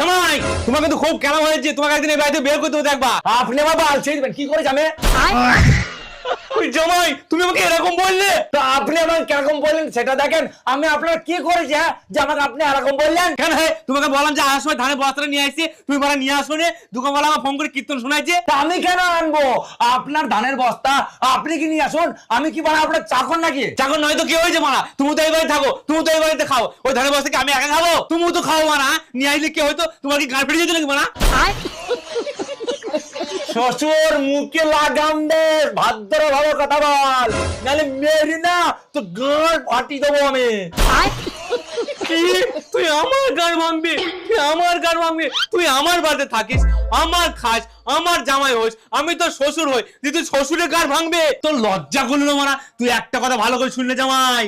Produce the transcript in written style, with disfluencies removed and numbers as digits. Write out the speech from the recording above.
জামাই তোমাকে তো খুব কেন হয়েছে, তোমাকে একদিন এই বাড়িতে বের করতে হবে দেখবা। আপনি আমার বাল ছেড়ে দিবেন, কি করে জামে? ওই জামাই তুমি আমাকে এরকম বললে? তো আপনি আমাকে কিরকম বললেন সেটা দেখেন। আমি আপনার কি করেছি হ্যাঁ, যে আমাকে আপনি এরকম বললেন? কেন হে তোমাকে বললাম যে আসার সময় ধানের বস্তাটা নিয়ে আসছি, তুমি বলা নিয়ে আসো নে, দোকানওয়ালা আমার ফোন করে কীর্তন শোনাইছে। তা আমি কেন আনবো আপনার ধানের বস্তা? আপনি কি নিয়ে আসুন, আমি কি মানে আপনার চাকর নাকি? চাকর নয় তো কি হয়েছে মানা, তুমি তো এই বাড়িতে থাকো, তুমি তো এই বাড়িতে খাও, ওই ধানের বস্তা কি আমি একা খাবো? তুমিও তো খাও মানা, নিয়ে আসলে কি হয়তো, তোমার কি গাড় ফেটে যেত নাকি মানা? শ্বশুর মুখে লাগাম দে, ভদ্র ভাবে কথা বল, নাহলে মেরি না তো গাঁট ফাটি দেবো আমি। কি তুই আমার গাড় ভাঙবি? তুই আমার গাড় ভাঙবি? তুই আমার বাড়িতে থাকিস, আমার খাস, আমার জামাই হোস, আমি তো শ্বশুর হই, তুই শ্বশুরের গাড় ভাঙবে? তোর লজ্জা করলো না মানা? তুই একটা কথা ভালো করে শুনলে জামাই,